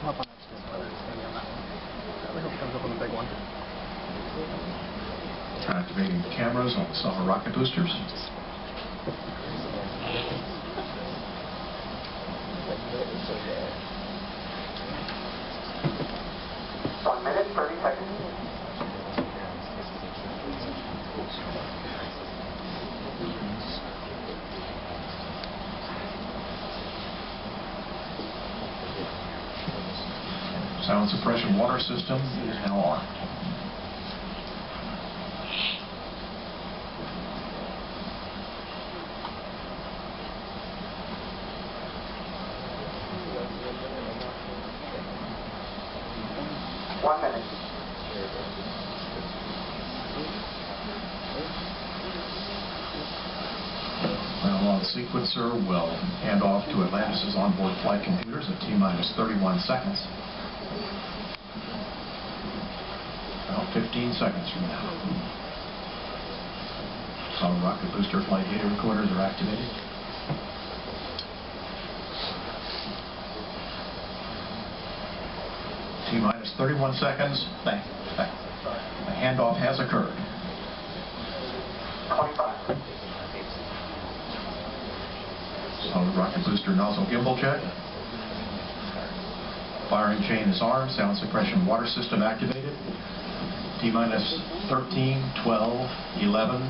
come up on STS, whether it's going to be on that one. We hope it comes up on the big one. Activating cameras on the summer rocket boosters. 1 minute, 30 seconds. Sound suppression water system is now armed. Sequencer will hand off to Atlantis' onboard flight computers at T-minus 31 seconds. About 15 seconds from now. Solid rocket booster flight data recorders are activated. T-minus 31 seconds. The handoff has occurred. 25. Solid rocket booster nozzle gimbal check. Firing chain is armed. Sound suppression water system activated. T-minus 13, 12, 11,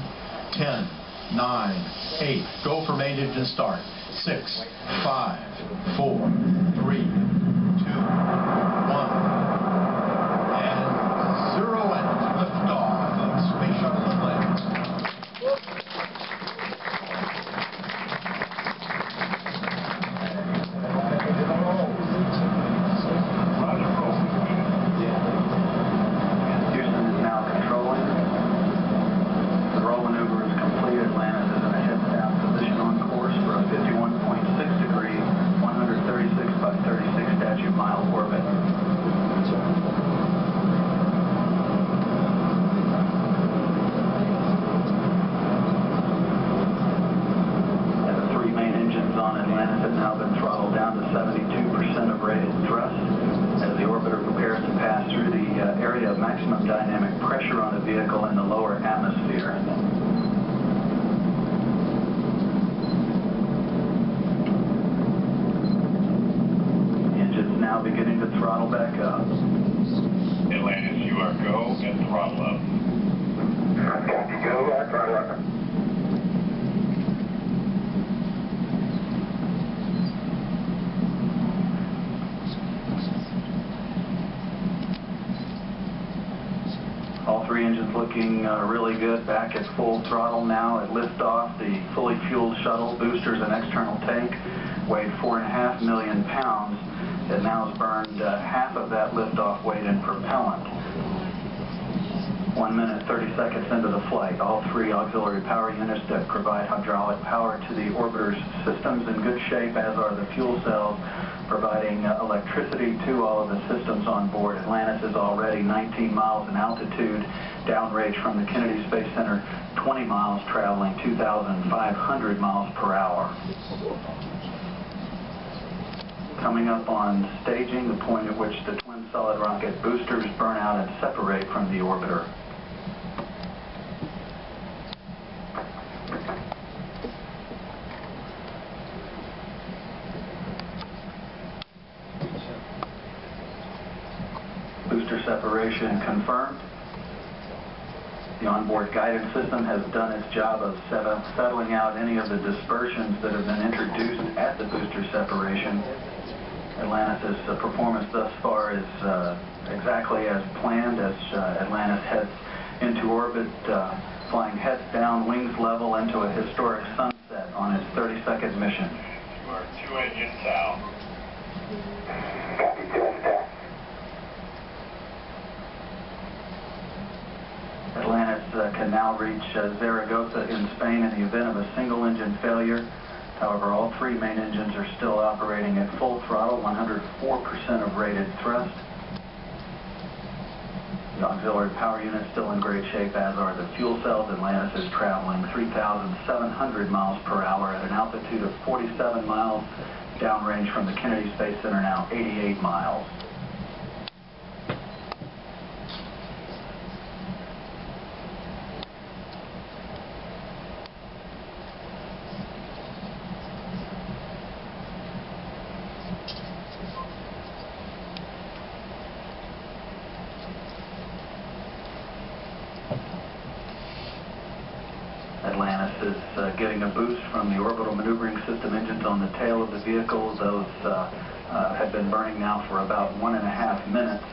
10, 9, 8. Go for main engine start. 6, 5, 4, 3, 2, 1. And 0 and liftoff of Space Shuttle Atlantis. Atlantis has now been throttled down to 72% of rated thrust as the orbiter prepares to pass through the area of maximum dynamic pressure on the vehicle in the lower atmosphere. Engines now beginning to throttle back up. Atlantis, you are go and throttle up. Copy, go, throttle up. All three engines looking really good, back at full throttle now at liftoff. The fully fueled shuttle, boosters, and external tank weighed 4.5 million pounds. It now has burned half of that liftoff weight in propellant. 1 minute, 30 seconds into the flight, all three auxiliary power units that provide hydraulic power to the orbiter's systems in good shape, as are the fuel cells providing electricity to all of the systems on board. Atlantis is already 19 miles in altitude, downrange from the Kennedy Space Center, 20 miles, traveling 2,500 miles per hour. Coming up on staging, the point at which the twin solid rocket boosters burn out and separate from the orbiter. Booster separation confirmed. The onboard guidance system has done its job of settling out any of the dispersions that have been introduced at the booster separation. Atlantis' performance thus far is exactly as planned as Atlantis heads into orbit, flying heads down, wings level into a historic sunset on its 30-second mission. You are 2 engines out. Copy, just Atlantis can now reach Zaragoza in Spain in the event of a single engine failure. However, all three main engines are still operating at full throttle, 104% of rated thrust. The auxiliary power unit is still in great shape, as are the fuel cells. Atlantis is traveling 3,700 miles per hour at an altitude of 47 miles, Downrange from the Kennedy Space Center now 88 miles. Atlantis is getting a boost from the orbital maneuvering system engines on the tail of the vehicle. Those have been burning now for about 1.5 minutes.